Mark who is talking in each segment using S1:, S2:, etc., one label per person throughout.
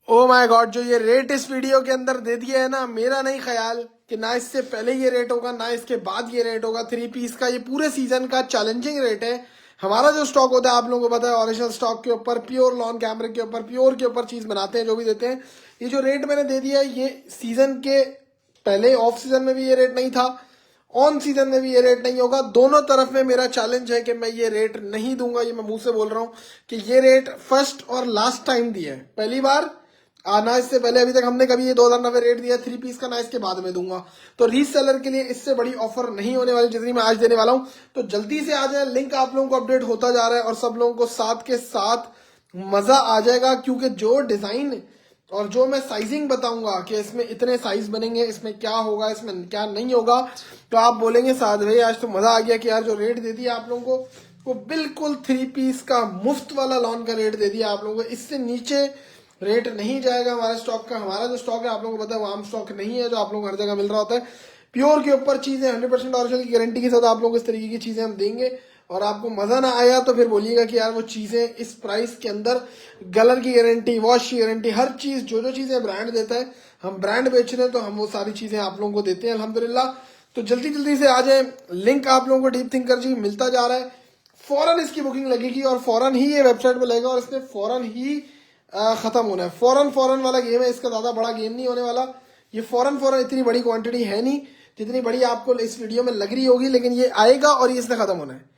S1: Oh my God, जो ये rate इस वीडियो के अंदर दे दिया है ना, मेरा नहीं ख्याल कि ना इससे पहले ये रेट होगा ना इसके बाद ये रेट होगा। 3 पीस का ये पूरे सीजन का चैलेंजिंग रेट है। हमारा जो स्टॉक होता है आप लोगों को पता है, ओरिजिनल स्टॉक के ऊपर, प्योर लॉन कैमरे के ऊपर, प्योर के ऊपर चीज बनाते हैं, जो भी देते हैं। ये जो रेट मैंने दे दिया है, ये सीजन के पहले ऑफ सीजन में भी ये रेट नहीं था, ऑन सीजन में भी ये रेट नहीं होगा। दोनों तरफ में मेरा चैलेंज है कि मैं ये रेट नहीं दूंगा। ये मैं मुंह से बोल रहा हूं कि ये रेट फर्स्ट और लास्ट टाइम दिया है, पहली बार। ना इससे पहले अभी तक हमने कभी ये 2090 रेट दिया 3 पीस का, ना इसके बाद में दूंगा। तो रीसेलर के लिए इससे बड़ी ऑफर नहीं होने वाली जितनी मैं आज देने वाला हूं। तो जल्दी से आ जाए, लिंक आप लोगों को अपडेट होता जा रहा है और सब लोगों को साथ के साथ मजा आ जाएगा, क्योंकि जो डिजाइन और जो मैं साइजिंग बताऊंगा कि इसमें इतने साइज बनेंगे, इसमें क्या होगा, इसमें क्या नहीं होगा, तो आप बोलेंगे साथ भाई आज तो मजा आ गया कि यार जो रेट दे दिया आप लोगों को, वो बिल्कुल 3 पीस का मुफ्त वाला लॉन का रेट दे दिया आप लोगों को। इससे नीचे रेट नहीं जाएगा हमारे स्टॉक का। हमारा जो स्टॉक है आप लोगों को पता है, वो आम स्टॉक नहीं है जो आप लोगों को हर जगह मिल रहा होता है। प्योर के ऊपर चीजें 100% ओरिजिनल की गारंटी के साथ आप लोगों को इस तरीके की चीजें हम देंगे। और आपको मजा ना आया तो फिर बोलिएगा कि यार वो चीजें इस प्राइस के अंदर, कलर की गारंटी, वॉश की गारंटी, हर चीज जो जो चीजें ब्रांड देता है, हम ब्रांड बेच रहे हैं तो हम वो सारी चीजें आप लोगों को देते हैं अल्हम्दुलिल्लाह। तो जल्दी जल्दी से आ जाए, लिंक आप लोगों को डीप थिंकर जी मिलता जा रहा है। फौरन इसकी बुकिंग लगेगी और फौरन ही ये वेबसाइट पे लगेगा और इसने फौरन ही खत्म होना है। फौरन फौरन वाला गेम है इसका, ज्यादा बड़ा गेम नहीं होने वाला। ये फौरन फौरन इतनी बड़ी क्वांटिटी है नहीं जितनी बड़ी आपको इस वीडियो में लग रही होगी, लेकिन ये आएगा और ये इसने खत्म होना है।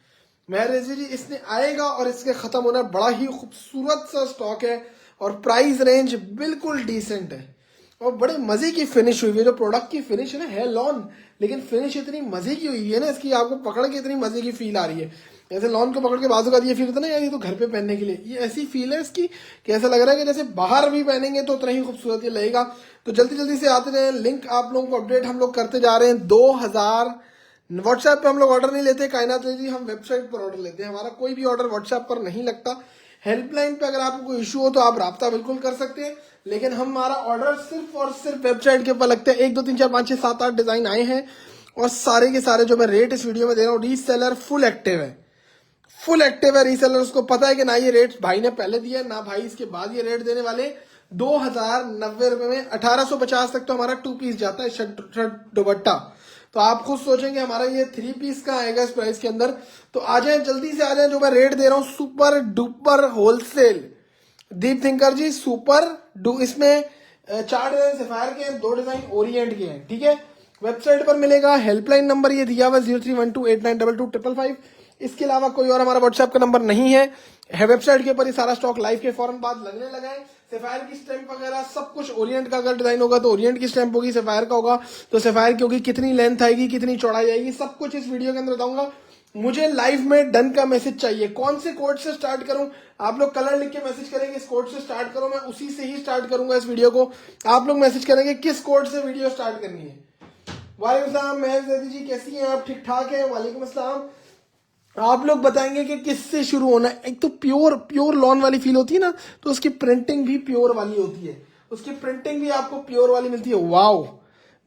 S1: मेहर रजी जी, इसने आएगा और इसके खत्म होना है। बड़ा ही खूबसूरत सा स्टॉक है और प्राइस रेंज बिल्कुल डिसेंट है और बड़े मजे की फिनिश हुई है। जो प्रोडक्ट की फिनिश है लॉन, लेकिन फिनिश इतनी मजे की हुई है ना इसकी, आपको पकड़ के इतनी मजे की फील आ रही है। जैसे लॉन को पकड़ के बाजू का ये फील होता है ना यार, ये तो घर पे पहनने के लिए, ये ऐसी फील है इसकी कि ऐसा लग रहा है कि जैसे बाहर भी पहनेंगे तो उतना ही खूबसूरत ये लगेगा। तो जल्दी जल्दी से आते रहे, लिंक आप लोगों को अपडेट हम लोग करते जा रहे हैं। 2000 व्हाट्सएप पे हम लोग ऑर्डर नहीं लेते कायनात जी, हम वेबसाइट पर ऑर्डर लेते हैं। हमारा कोई भी ऑर्डर व्हाट्सएप पर नहीं लगता। हेल्पलाइन पे अगर आपको कोई इशू हो तो आप राब्ता बिल्कुल कर सकते हैं, लेकिन हमारा ऑर्डर सिर्फ और सिर्फ वेबसाइट के ऊपर लगते हैं। 1 2 3 4 5 6 7 8 डिजाइन आए हैं और सारे के सारे जो मैं रेट इस वीडियो में दे रहा हूँ, रीसेलर फुल एक्टिव है। फुल एक्टिव है रीसेलर। उसको पता है कि ना ये रेट भाई ने पहले दिया है, ना भाई इसके बाद ये रेट देने वाले। 2090 रुपए में 1850 तक तो हमारा 2 पीस जाता है, शर्ट दुपट्टा। तो आप खुद सोचेंगे हमारा ये 3 पीस का आएगा इस प्राइस के अंदर। तो आ जाए, जल्दी से आ जाए। जो मैं रेट दे रहा हूं super duper wholesale, Deep Thinker ji, super डू। इसमें 4 डिजाइन सफायर के हैं, 2 डिजाइन ओरिएंट के हैं, ठीक है। वेबसाइट पर मिलेगा, हेल्पलाइन नंबर ये दिया हुआ 0312892255। इसके अलावा कोई और हमारा व्हाट्सएप का नंबर नहीं है। वेबसाइट के ऊपर ये सारा स्टॉक लाइव के फौरन बाद लगने लगा है। सफायर की स्टैंप वगैरह सब कुछ, ओरिएंट का अगर डिजाइन होगा तो ओरिएंट की स्टैंप होगी, सफायर का होगा तो सफायर की होगी। कितनी लेंथ आएगी, कितनी चौड़ाई आएगी, सब कुछ इस वीडियो के अंदर बताऊंगा। मुझे लाइव में डन का मैसेज चाहिए। कौन से कोड से स्टार्ट करूं? आप लोग कलर लिख के मैसेज करेंगे इस कोड से स्टार्ट करो, मैं उसी से ही स्टार्ट करूंगा इस वीडियो को। आप लोग मैसेज करेंगे किस कोड से वीडियो स्टार्ट करनी है। वालेकुम सलाम महज जैदी जी, कैसी हैं आप? ठीक ठाक है, वालेकुम अस्सलाम। आप लोग बताएंगे कि किससे शुरू होना है। एक तो प्योर लॉन वाली फील होती है ना, तो उसकी प्रिंटिंग भी प्योर वाली होती है, उसकी प्रिंटिंग भी आपको प्योर वाली मिलती है। Wow,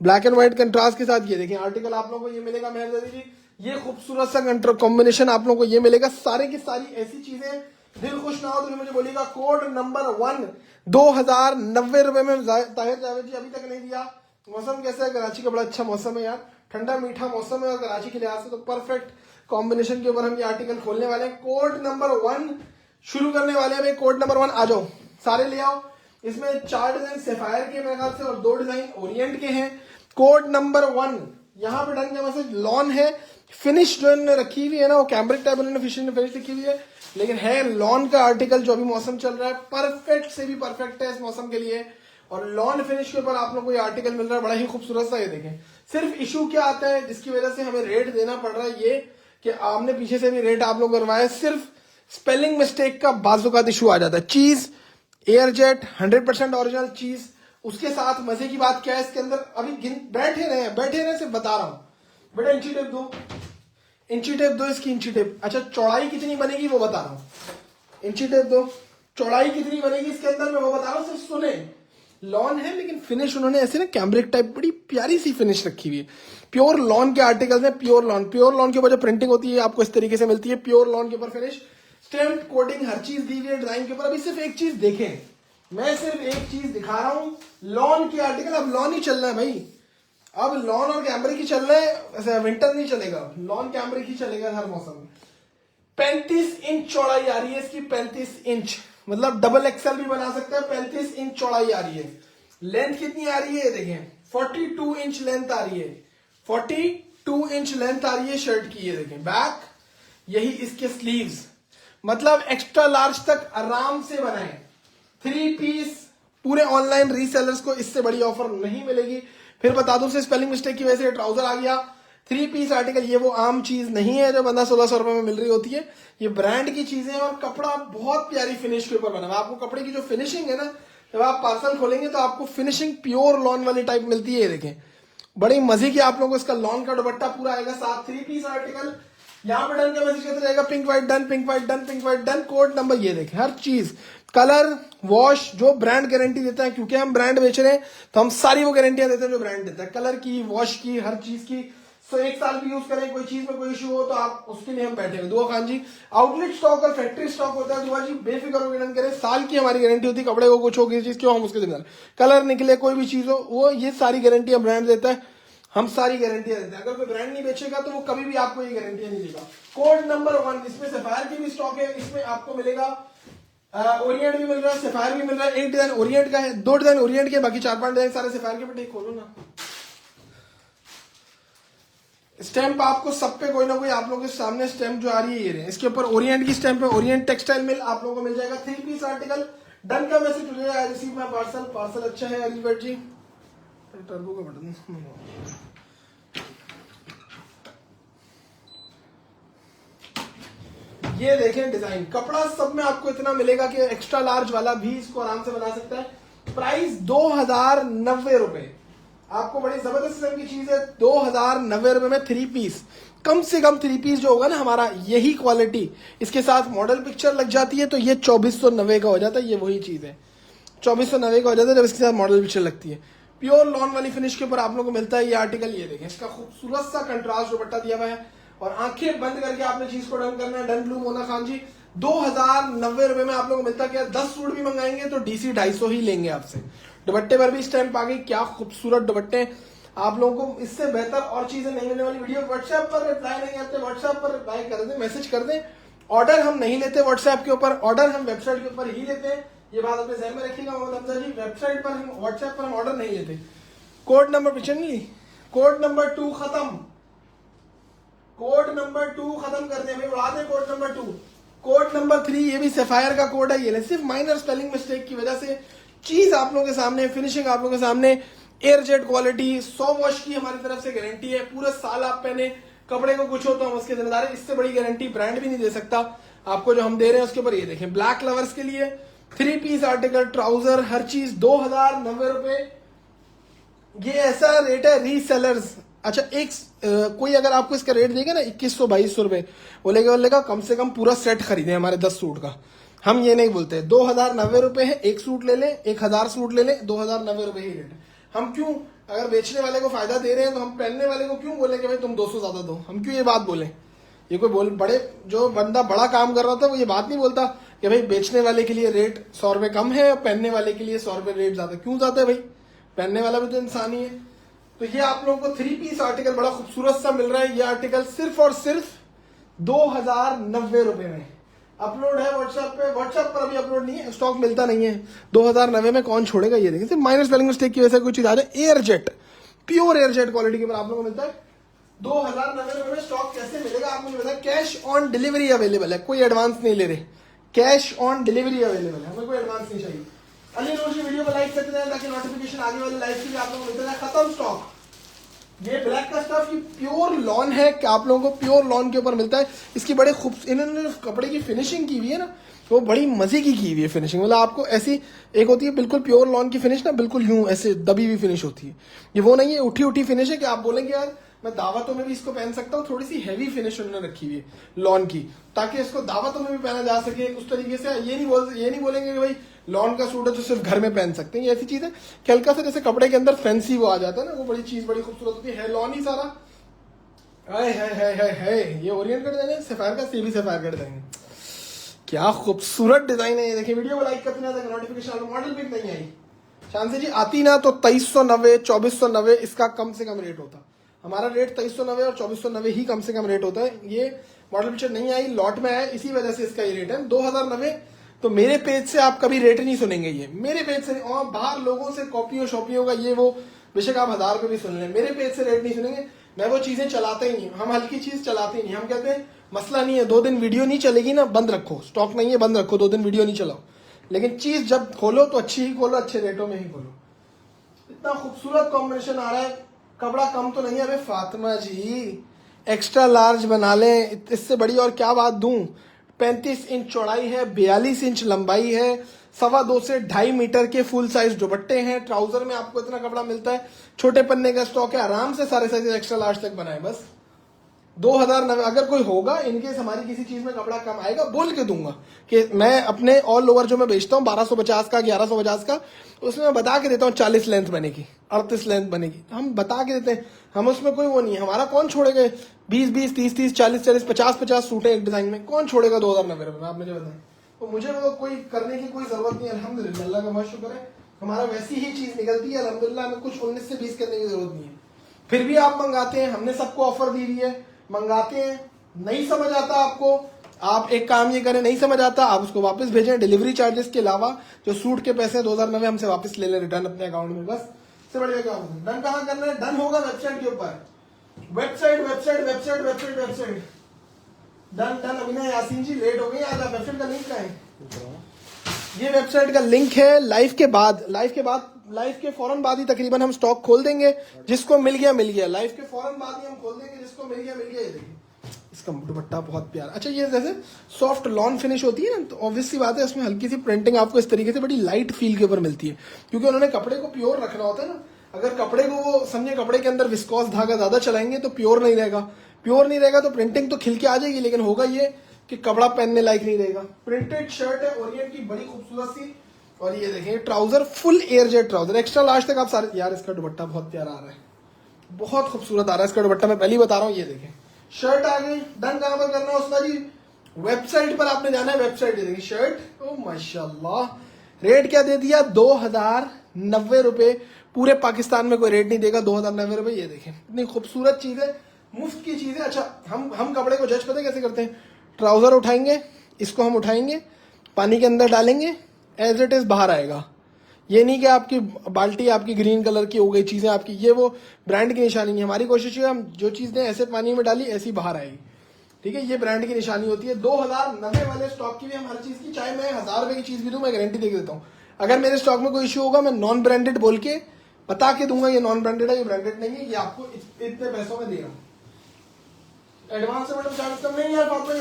S1: black and white contrast के साथ ये देखें आर्टिकल आप लोगों को ये मिलेगा मेहरबानी जी। ये खूबसूरत सा कॉम्बिनेशन आप लोगों को ये मिलेगा। सारे की सारी ऐसी चीजें, दिल खुश ना हो तो मुझे बोलिएगा। कोड नंबर 1 2090 रुपए में। ताहिर जावेद जी अभी तक नहीं दिया। मौसम कैसा है? कराची का बड़ा अच्छा मौसम है यार, ठंडा मीठा मौसम है और कराची के लिहाज से तो परफेक्ट कॉम्बिनेशन के ऊपर हम ये आर्टिकल खोलने वाले हैं। कोड नंबर 1 शुरू करने वाले हैं। कोड नंबर 1 आ जाओ, सारे ले आओ। इसमें 4 डिजाइन सफायर के मेरे ख्याल से और 2 डिजाइन ओरिएंट के हैं। कोड नंबर 1 यहाँ पे डन का मैसेज लॉन है। फिनिश जो इन्होंने रखी हुई है ना, वो कैम्ब्रिक टाइप उन्होंने फिनिश लिखी हुई है, लेकिन है लॉन का आर्टिकल। जो अभी मौसम चल रहा है परफेक्ट से भी परफेक्ट है इस मौसम के लिए, और लॉन फिनिश के ऊपर आप लोग को ये आर्टिकल मिल रहा है, बड़ा ही खूबसूरत सा। ये देखें, सिर्फ इशू क्या आता है जिसकी वजह से हमें रेट देना पड़ रहा है, ये कि आमने पीछे से भी रेट आप लोग करवाए, सिर्फ स्पेलिंग मिस्टेक का बाजुकात इशू आ जाता है। चीज एयरजेट 100% ओरिजिनल चीज। उसके साथ मजे की बात क्या है इसके अंदर, अभी बैठे रहे सिर्फ बता रहा हूं। बेटा इंची टेप दो, इंची टेप दो, इसकी इंची टेप। अच्छा, चौड़ाई कितनी बनेगी वो बता रहा हूं। इंची टेप दो, चौड़ाई कितनी बनेगी इसके अंदर मैं वो बता रहा हूं, सिर्फ सुने। लॉन है लेकिन फिनिश उन्होंने ऐसे ना कैम्ब्रिक टाइप बड़ी प्यारी सी फिनिश रखी हुई है। प्योर लॉन के आर्टिकल्स हैं। प्योर लॉन के ऊपर जो प्रिंटिंग होती है आपको इस तरीके से मिलती है। प्योर लॉन के ऊपर फिनिश, स्टैम्प कोडिंग, हर चीज दी हुई है डिजाइन के ऊपर। अभी सिर्फ एक चीज देखें, मैं सिर्फ एक चीज दिखा रहा हूँ, लॉन की आर्टिकल। अब लॉन ही चल रहा है भाई, अब लॉन और कैमरिक ही चल रहा है, ऐसे विंटर नहीं चलेगा, लॉन कैमरिक ही चलेगा हर मौसम में। 35 इंच चौड़ाई आ रही है इसकी, 35 इंच, मतलब डबल एक्सएल भी बना सकते हैं। 35 इंच चौड़ाई आ रही है। लेंथ कितनी आ रही है देखें, 42 इंच लेंथ आ रही है, 42 इंच लेंथ आ रही है शर्ट की। ये देखें बैक, यही इसके स्लीव्स, मतलब एक्स्ट्रा लार्ज तक आराम से बनाए। 3 पीस पूरे ऑनलाइन रीसेलर्स को इससे बड़ी ऑफर नहीं मिलेगी। फिर बता दूं, स्पेलिंग मिस्टेक की वजह से ट्राउजर आ गया। 3 पीस आर्टिकल, ये वो आम चीज नहीं है जो 1500-1600 रुपए में मिल रही होती है। ये ब्रांड की चीजें हैं और कपड़ा बहुत प्यारी फिनिश के ऊपर बना हुआ। आपको कपड़े की जो फिनिशिंग है ना, जब आप पार्सल खोलेंगे तो आपको फिनिशिंग प्योर लॉन वाली टाइप मिलती है। ये देखें, बड़ी मजे की आप लोगों को इसका लॉन का दुपट्टा पूरा आएगा साथ। 3 पीस आर्टिकल, यहाँ पे डन का मैसेज करते रहेगा, pink white done, pink white done, pink white done. Code number ये देखें, हर चीज, कलर, वॉश, जो ब्रांड गारंटी देता है, क्योंकि हम ब्रांड बेच रहे हैं तो हम सारी वो गारंटियां देते हैं जो ब्रांड देता है, कलर की, वॉश की, हर चीज की। सो 1 साल भी यूज करें, कोई चीज में कोई इशू हो तो आप उसके लिए हम बैठे हैं। दुआ खान जी, आउटलेट स्टॉक और फैक्ट्री स्टॉक होता है। दुआ जी बेफिक्र होकर डन करें, साल की हमारी गारंटी होती है। कपड़े को कुछ हो, किसी चीज क्यों, हम उसके जिम्मेदार। कलर निकले, कोई भी चीज हो, वो ये सारी गारंटी हम ब्रांड देता है, हम सारी गारंटियां देते हैं। अगर कोई ब्रांड नहीं बेचेगा तो वो कभी भी आपको ये गारंटियां नहीं देगा। कोड नंबर 1, इसमें सफायर की भी स्टॉक है, इसमें आपको मिलेगा ओरिएंट भी मिल रहा है, सफायर भी मिल रहा है। 1 डिजाइन ओरिएंट का है, 2 डिजाइन ओरिएंट के, बाकी 4-5 डिजाइन सारे सफायर के। बेटे खोलो ना, स्टैंप आपको सब पे कोई ना कोई आप लोगों के सामने स्टैंप जो आ रही है ये रहे, इसके ऊपर ओरिएंट की स्टैंप है। ओरिएंट टेक्सटाइल मिल आप लोगों को मिल जाएगा। 3 पीस आर्टिकल, डन का message today I receive my parcel. Parcel अच्छा है अलीबर्ट जी, टर्बो का बटन। ये देखें डिजाइन, कपड़ा सब में आपको इतना मिलेगा कि एक्स्ट्रा लार्ज वाला भी इसको आराम से बना सकता है। प्राइस 2090 रुपए, आपको बड़ी जबरदस्त किस्म की चीज है। 2090 रुपए में 3 पीस, कम से कम 3 पीस जो होगा ना हमारा, यही क्वालिटी इसके साथ मॉडल पिक्चर लग जाती है तो ये 2490 का हो जाता है। ये वही चीज है, 2490 का हो जाता है जब इसके साथ मॉडल पिक्चर लगती है। प्योर लॉन वाली फिनिश के ऊपर आप लोगों को मिलता है ये आर्टिकल। ये देखें, इसका खूबसूरत सा कंट्रास्ट दुपट्टा दिया हुआ है और आंखें बंद करके आपने चीज को डन करना है। डन ब्लू मोना खान जी, 2090 रुपए में आप लोगों को मिलता है। क्या 10 सूट भी मंगाएंगे तो DC 250 ही लेंगे आपसे। दुपट्टे पर भी स्टैंप आ गई, क्या खूबसूरत दुपट्टे। आप लोगों को इससे बेहतर और चीजें नहीं मिलने वाली। वीडियो व्हाट्सएप पर रिप्लाई नहीं आते, व्हाट्सएप पर रिप्लाई कर दें, मैसेज कर दें। ऑर्डर हम नहीं लेते व्हाट्सएप के ऊपर, ऑर्डर हम वेबसाइट के ऊपर ही लेते हैं। ये बात अपने ध्यान में रखिएगा मोहम्मद हमजा जी, वेबसाइट पर हम, व्हाट्सएप पर हम ऑर्डर नहीं लेते। कोड नंबर पिछली, कोड नंबर 2 खत्म, कोड नंबर 2 खत्म कर दें भाई, उड़ा दें कोड नंबर 2। कोड नंबर 3, ये भी सफायर का कोड है। ये सिर्फ माइनर स्पेलिंग मिस्टेक की वजह से चीज आप लोगों के सामने, फिनिशिंग आप लोगों के सामने, एयर जेट क्वालिटी, 100 वॉश की हमारी तरफ से गारंटी है। पूरे साल आप पहने, कपड़े को कुछ हो तो हम उसके जिम्मेदार है। इससे बड़ी गारंटी ब्रांड भी नहीं दे सकता आपको जो हम दे रहे हैं उसके ऊपर। ये देखें, ब्लैक लवर्स के लिए 3 पीस आर्टिकल, ट्राउजर, हर चीज 2090 रुपए। ये ऐसा रेट है रीसेलर्स। अच्छा, एक कोई अगर आपको इसका रेट देगा ना 2100-2200 रुपए, बोलेगा कम से कम पूरा सेट खरीदे हमारे 10 सूट का। हम ये नहीं बोलते। 2090 रुपए है, 1 सूट ले लें, 1000 सूट ले लें, 2090 रुपए ही रेट है। हम क्यों, अगर बेचने वाले को फायदा दे रहे हैं तो हम पहनने वाले को क्यों बोले कि भाई तुम 200 ज्यादा दो, हम क्यों ये बात बोले। ये कोई बोल, बड़े जो बंदा बड़ा काम कर रहा था वो ये बात नहीं बोलता कि भाई बेचने वाले के लिए रेट 100 रुपए कम है और पहनने वाले के लिए 100 रुपए रेट ज्यादा। क्यों ज्यादा है भाई, पहनने वाला भी तो इंसान ही है। तो ये आप लोगों को 3 पीस आर्टिकल बड़ा खूबसूरत सा मिल रहा है। ये आर्टिकल सिर्फ और सिर्फ 2090 रुपए में अपलोड है व्हाट्सएप पे। व्हाट्सएप पर अभी अपलोड नहीं है, स्टॉक मिलता नहीं है। 2090 में कौन छोड़ेगा। ये देखिए, सिर्फ माइनर स्पेलिंग मिस्टेक की वजह से कोई चीज आ जाए। Air jet, pure air jet quality के ऊपर आप लोगों को मिलता है 2090 रुपए में। स्टॉक कैसे मिलेगा आपको मिलता है, कैश ऑन डिलीवरी अवेलेबल है, कोई एडवांस नहीं ले रहे। कैश ऑन डिलीवरी अवेलेबल है, हमें कोई एडवांस नहीं चाहिए। अली नूर जी, वीडियो को लाइक करते हैं ताकि नोटिफिकेशन आगे वाले लाइव की भी आप लोगों को मिलता है। खत्म स्टॉक। ये ब्लैक का स्टफ ये प्योर लॉन है कि आप लोगों को प्योर लॉन के ऊपर मिलता है। इसकी बड़े खूब, इन्होंने कपड़े की फिनिशिंग की हुई है ना, वो बड़ी मजे की हुई है फिनिशिंग। मतलब आपको ऐसी एक होती है बिल्कुल प्योर लॉन की फिनिश ना, बिल्कुल यूं ऐसे दबी हुई फिनिश होती है। ये वो नहीं है उठी उठी फिनिश है कि आप बोलेंगे यार मैं दावतों में भी इसको पहन सकता हूँ। थोड़ी सी हैवी फिनिश उन्होंने रखी हुई है लॉन की, ताकि इसको दावतों में भी पहना जा सके उस तरीके से। ये नहीं बोलेंगे कि भाई लॉन का सूट है तो सिर्फ घर में पहन सकते हैं। ये ऐसी चीज है कि हल्का सा जैसे कपड़े के अंदर फैंसी वो आ जाता है ना, वो बड़ी चीज बड़ी खूबसूरत होती है। लॉन ही सारा है। ये ओरिएंट कर देंगे, सफायर का सी भी सफायर कर देंगे। क्या खूबसूरत डिजाइन है ये। देखिए वीडियो को लाइक करते ना, नोटिफिकेशन मॉडल पिक नहीं आई शांति जी, आती ना तो 2390 2490 इसका कम से कम रेट होता। हमारा रेट 2390 और 2490 ही कम से कम रेट होता है। ये मॉडल पिक्चर नहीं आई, लॉट में आया, इसी वजह से इसका ये रेट है 2090। तो मेरे पेज से आप कभी रेट नहीं सुनेंगे, ये मेरे पेज से। और बाहर लोगों से कॉपियों शॉपियों का ये वो बेशक आप 1000 रुपये भी सुन लें, मेरे पेज से रेट नहीं सुनेंगे। मैं वो चीजें चलाते ही नहीं, हम हल्की चीज चलाते ही नहीं। हम कहते हैं मसला नहीं है, 2 दिन वीडियो नहीं चलेगी ना, बंद रखो, स्टॉक नहीं है बंद रखो, 2 दिन वीडियो नहीं चलाओ, लेकिन चीज जब खोलो तो अच्छी ही खोलो, अच्छे रेटों में ही खोलो। इतना खूबसूरत कॉम्बिनेशन आ रहा है, कपड़ा कम तो नहीं है। अबे फातिमा जी एक्स्ट्रा लार्ज बना लें, इससे बड़ी और क्या बात दूं। 35 इंच चौड़ाई है, 42 इंच लंबाई है, 2.25 से 2.5 मीटर के फुल साइज दुपट्टे हैं। ट्राउजर में आपको इतना कपड़ा मिलता है, छोटे पन्ने का स्टॉक है, आराम से सारे साइज एक्स्ट्रा लार्ज तक बनाए। बस 2090। अगर कोई होगा इनकेस हमारी किसी चीज में कपड़ा कम आएगा बोल के दूंगा कि मैं अपने ऑल ओवर जो मैं बेचता हूँ 1250 का 1150 का, उसमें मैं बता के देता हूँ 40 लेंथ बनेगी, 38 लेंथ बनेगी, हम बता के देते हैं। हम उसमें कोई वो नहीं है, हमारा कौन छोड़ेगा 20-20 30-30 40-40 50-50 सूट है एक डिजाइन में, कौन छोड़ेगा 2090 रुपए, आप मुझे बताएं। तो मुझे वो कोई करने की कोई जरूरत नहीं है, अल्हम्दुलिल्लाह, अल्लाह का बहुत शुक्र है, हमारा वैसी ही चीज निकलती है अल्हम्दुलिल्लाह। हमें कुछ 19 से 20 करने की जरूरत नहीं है। फिर भी आप मंगाते हैं, हमने सबको ऑफर दी हुई है, मंगाते हैं। नहीं समझ आता आपको, आप एक काम ये करें, नहीं समझ आता आप उसको वापस भेजें। डिलीवरी चार्जेस के अलावा जो सूट के पैसे 2090 हमसे वापस ले लें रिटर्न अपने अकाउंट में, बस इससे बढ़िया क्या होगा। डन कहाँ करना है, डन होगा वेबसाइट के ऊपर, website website website website website done done. अभिनय यासीन जी लेट हो गई आज, आप वेबसाइट का लिंक का है, ये वेबसाइट का लिंक है। लाइव के फौरन बाद ही तकरीबन हम स्टॉक खोल देंगे, जिसको मिल गया मिल गया। लाइव के फौरन बाद ही हम खोल देंगे, जिसको मिल गया मिल गया। ये देखिए इसका दुपट्टा बहुत प्यारा। अच्छा ये जैसे सॉफ्ट लॉन फिनिश होती है ना, तो ऑब्वियस सी बात है उसमें हल्की सी प्रिंटिंग आपको इस तरीके से बड़ी लाइट फील के ऊपर मिलती है, क्योंकि उन्होंने कपड़े को प्योर रखना होता है ना। अगर कपड़े को वो समझे कपड़े के अंदर विस्कॉस धागा ज्यादा चलाएंगे तो प्योर नहीं रहेगा, प्योर नहीं रहेगा तो प्रिंटिंग तो खिल के आ जाएगी, लेकिन होगा ये कि कपड़ा पहनने लायक नहीं रहेगा। प्रिंटेड शर्ट है ओरिएंट की, बड़ी खूबसूरत सी। और ये देखें trouser full air jet trouser, extra large तक आप सारे। यार इसका दुपट्टा बहुत प्यारा आ रहा है, बहुत खूबसूरत आ रहा है इसका दुपट्टा, मैं पहले ही बता रहा हूँ। ये देखें शर्ट आ गई। डन कहां पर करना है उसका जी, वेबसाइट पर आपने जाना है। वेबसाइट ये देखिए शर्ट, ओ माशाल्लाह। रेट क्या दे दिया, 2090 रुपए। पूरे पाकिस्तान में कोई रेट नहीं देगा 2090 रुपए। ये देखें इतनी खूबसूरत चीज है, मुफ्त की चीज है। अच्छा हम कपड़े को जज पता है कैसे करते हैं, ट्राउजर उठाएंगे, इसको हम उठाएंगे, पानी के अंदर डालेंगे, एज इट इज बाहर आएगा। ये नहीं कि आपकी बाल्टी आपकी ग्रीन कलर की हो गई, चीजें आपकी, ये वो ब्रांड की निशानी नहीं। हमारी कोशिश है हम जो चीज दें ऐसे पानी में डाली ऐसी बाहर आएगी, ठीक है, ये ब्रांड की निशानी होती है। 2090 वाले स्टॉक की भी हम हर चीज की, चाहे मैं 1000 रुपए की चीज भी दूं, मैं गारंटी दे देता हूँ। अगर मेरे स्टॉक में कोई इश्यू होगा मैं नॉन ब्रांडेड बोल के बता के दूंगा, ये नॉन ब्रांडेड है, ये ब्रांडेड नहीं है, ये आपको इतने पैसों में दे रहा हूँ। एडवांस पेमेंट चार्ज कम नहीं यार पापा,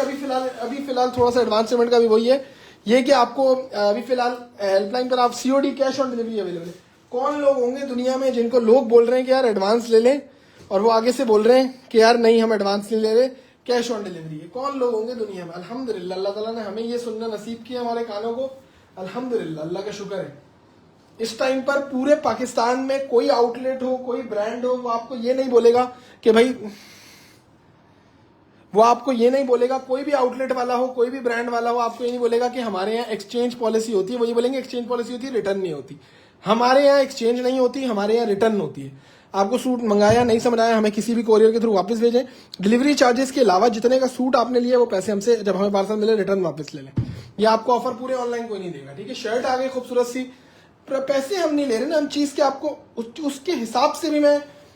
S1: अभी फिलहाल थोड़ा सा एडवांस पेमेंट का भी वही है, ये कि आपको अभी फिलहाल हेल्पलाइन पर आप COD cash on delivery available है। कौन लोग होंगे दुनिया में जिनको लोग बोल रहे हैं कि यार एडवांस ले लें, और वो आगे से बोल रहे हैं कि यार नहीं हम एडवांस नहीं ले रहे, कैश ऑन डिलीवरी है। कौन लोग होंगे दुनिया में। अल्हम्दुलिल्लाह अल्लाह ताला ने हमें ये सुनना नसीब किया हमारे कानों को, अल्हम्दुलिल्लाह, अल्लाह का शुक्र है। इस टाइम पर पूरे पाकिस्तान में कोई आउटलेट हो, कोई ब्रांड हो, वो आपको ये नहीं बोलेगा कि भाई, वो आपको ये नहीं बोलेगा, कोई भी आउटलेट वाला हो, कोई भी ब्रांड वाला हो, आपको ये नहीं बोलेगा कि हमारे यहाँ एक्सचेंज पॉलिसी होती है। वो ये बोलेंगे एक्सचेंज पॉलिसी होती है, रिटर्न नहीं होती। हमारे यहाँ एक्सचेंज नहीं होती, हमारे यहाँ रिटर्न होती है। आपको सूट मंगाया नहीं समझ आया, हमें किसी भी कोरियर के थ्रू वापस भेजें। डिलीवरी चार्जेस के अलावा जितने का सूट आपने लिया वो पैसे हमसे जब हमें पार्सल मिले रिटर्न वापस ले लें। ये आपको ऑफर पूरे ऑनलाइन कोई नहीं देगा, ठीक है। शर्ट आ गई खूबसूरत सी, पैसे हम नहीं ले रहे ना, हम चीज के आपको उसके हिसाब से भी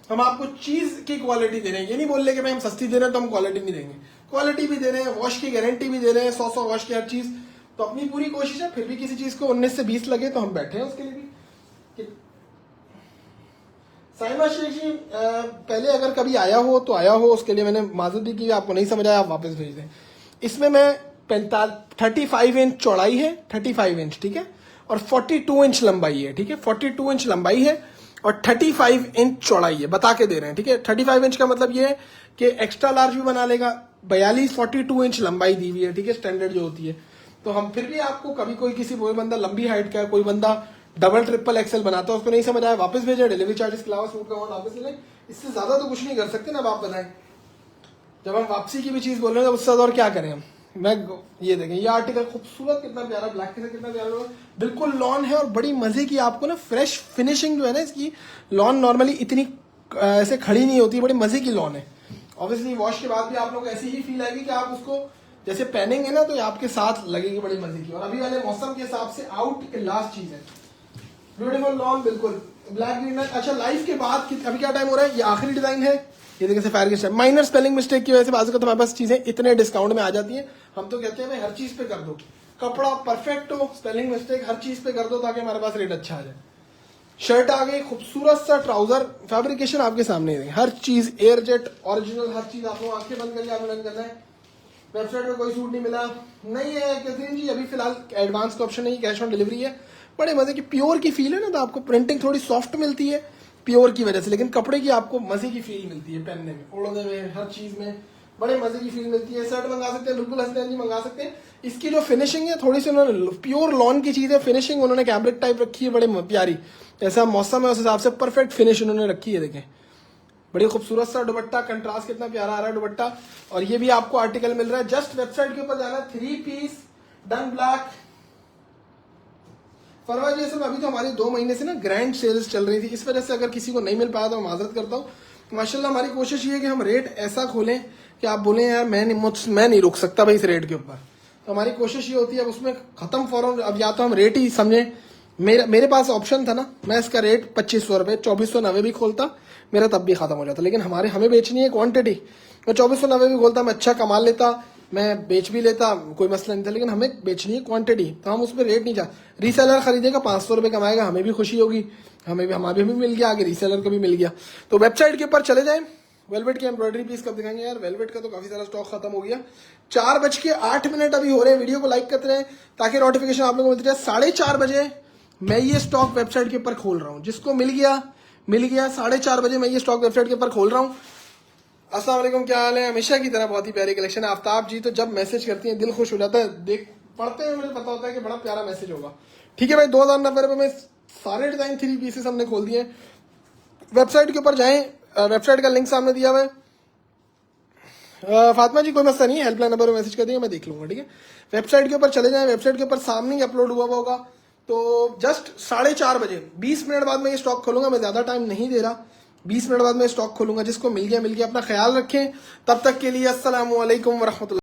S1: हम आपको चीज की क्वालिटी दे रहे हैं। ये नहीं बोल रहे कि भाई हम सस्ती दे रहे हैं तो हम क्वालिटी नहीं देंगे, क्वालिटी भी दे रहे हैं, वॉश की गारंटी भी दे रहे हैं, 100 वॉश की हर चीज। तो अपनी पूरी कोशिश है, फिर भी किसी चीज को 19 से 20 लगे तो हम बैठे हैं उसके लिए भी। साइमा शेख जी पहले अगर कभी आया हो तो आया हो, उसके लिए मैंने माजूद भी की, आपको नहीं समझ आया आप वापस भेज दें। इसमें मैं 35 इंच चौड़ाई है, 35 इंच, ठीक है, और 42 इंच लंबाई है, ठीक है, 42 इंच लंबाई है और 35 इंच चौड़ाई है, बता के दे रहे हैं, ठीक है। 35 इंच का मतलब ये है कि एक्स्ट्रा लार्ज भी बना लेगा। 42 इंच लंबाई दी हुई है, ठीक है, स्टैंडर्ड जो होती है। तो हम फिर भी आपको कभी कोई बंदा लंबी हाइट का है, कोई बंदा डबल ट्रिपल एक्सेल बनाता है, उसको नहीं समझ आया वापस भेजे, डिलीवरी चार्जेस के अलावा सूट का अमाउंट वापस ले। इससे ज्यादा तो कुछ नहीं कर सकते ना, आप बताएं। जब हम वापसी की भी चीज बोल रहे हैं तो उससे ज्यादा और क्या करें हम। मैं ये देखें, ये आर्टिकल खूबसूरत, कितना प्यारा ब्लैक के साथ, कितना प्यारा बिल्कुल लॉन है और बड़ी मजे की आपको ना फ्रेश फिनिशिंग जो है ना इसकी। लॉन नॉर्मली इतनी ऐसे खड़ी नहीं होती, बड़ी मजे की लॉन है। ऑब्वियसली वॉश के बाद भी आप लोग ऐसी ही फील आएगी कि आप उसको जैसे पहनेंगे ना तो ये आपके साथ लगेगी बड़ी मजे की। और अभी वाले मौसम के हिसाब से आउट क्लास चीज है, ब्यूटीफुल लॉन, बिल्कुल ब्लैक ग्रीन। अच्छा लाइफ के बाद अभी क्या टाइम हो रहा है, ये आखिरी डिजाइन है। ये देखिए सफायर के स्टेप, माइनर स्पेलिंग मिस्टेक की वजह से बाजू का हमारे पास चीजें इतने डिस्काउंट में आ जाती हैं। हम तो कहते हैं भाई हर चीज पे कर दो, कपड़ा परफेक्ट हो, स्पेलिंग मिस्टेक हर चीज पे कर दो ताकि हमारे पास रेट अच्छा आ जाए। शर्ट आ गई, खूबसूरत सा ट्राउजर, फैब्रिकेशन आपके सामने है, हर चीज एयर जेट ओरिजिनल, हर चीज आप लोग आंखें बंद करके आवेदन करना है। वेबसाइट में कोई सूट नहीं मिला नहीं है कैथरीन जी, अभी फिलहाल एडवांस का ऑप्शन नहीं, कैश ऑन डिलीवरी है। बड़े मजे की प्योर की फील है ना, तो आपको प्रिंटिंग थोड़ी सॉफ्ट मिलती है प्योर की वजह से, लेकिन कपड़े की आपको मजे की फील मिलती है पहनने में, ओढ़ने में, हर चीज में बड़े मजे की फील मिलती है। शर्ट मंगा सकते हैं, बिल्कुल हसन जी मंगा सकते हैं। इसकी जो फिनिशिंग है थोड़ी सी उन्होंने प्योर लॉन की चीज है, फिनिशिंग उन्होंने कैमरिक टाइप रखी है, बड़े प्यारी, ऐसा मौसम है उस हिसाब से परफेक्ट फिनिश उन्होंने रखी है। देखें बड़ी खूबसूरत सा दुपट्टा, कंट्रास्ट कितना प्यारा आ रहा है दुपट्टा। और ये भी आपको आर्टिकल मिल रहा है, जस्ट वेबसाइट के ऊपर जाना है, 3 पीस डन ब्लैक। फरवा जी सब अभी तो हमारी 2 महीने से ना ग्रैंड सेल्स चल रही थी, इस वजह से अगर किसी को नहीं मिल पाया तो मैं माजरत करता हूँ। माशाल्लाह हमारी कोशिश ये है कि हम रेट ऐसा खोलें कि आप बोले यार मैं नहीं रुक सकता भाई इस रेट के ऊपर। तो हमारी कोशिश ये होती है अब उसमें खत्म फौरन, अब या तो हम रेट ही समझे, मेरे पास ऑप्शन था ना, मैं इसका रेट 2500 रुपये 2490 भी खोलता, मेरा तब भी खत्म हो जाता। लेकिन हमें बेचनी है क्वांटिटी, मैं 2490 भी खोलता, मैं अच्छा कमा लेता, मैं बेच भी लेता, कोई मसला नहीं था। लेकिन हमें बेचनी है क्वांटिटी, तो हम उसमें रेट नहीं चाहते। रीसेलर खरीदेगा 500 रुपये कमाएगा, हमें भी खुशी होगी, हमें भी मिल गया, आगे रीसेलर को भी मिल गया। तो वेबसाइट के ऊपर चले जाएं। वेलवेट की एम्ब्रॉयडरी पीस कब दिखाएंगे यार, वेलवेट का तो काफी सारा स्टॉक खत्म हो गया। 4:08 अभी हो रहे हैं, वीडियो को लाइक करते रहे ताकि नोटिफिकेशन आप लोगों को मिलती रहे। 4:30 बजे मैं ये स्टॉक वेबसाइट के ऊपर खोल रहा हूँ, जिसको मिल गया 4:30 बजे मैं ये स्टॉक वेबसाइट के ऊपर खोल रहा हूँ। अस्सलाम वालेकुम, क्या हाल है। हमेशा की तरह बहुत ही प्यारी कलेक्शन है। आफ्ताब जी तो जब मैसेज करती हैं दिल खुश हो जाता है, देख पढ़ते हैं मुझे पता होता है कि बड़ा प्यारा मैसेज होगा। ठीक है भाई, 2090 रुपये में सारे डिजाइन 3 पीसेस हमने खोल दिए। वेबसाइट के ऊपर जाएं, वेबसाइट का लिंक सामने दिया हुआ है। फातिमा जी कोई मसला नहीं है, हेल्पलाइन नंबर पर मैसेज कर दिए, मैं देख लूंगा। ठीक है, वेबसाइट के ऊपर चले जाएं, वेबसाइट के ऊपर सामने ही अपलोड हुआ होगा। तो जस्ट 4:30 बजे 20 मिनट बाद मैं ये स्टॉक खोलूंगा, मैं ज्यादा टाइम नहीं दे रहा, 20 मिनट बाद मैं स्टॉक खोलूंगा। जिसको मिल गया अपना ख्याल रखें। तब तक के लिए अस्सलामु अलैकुम वरहमतुल्लाह।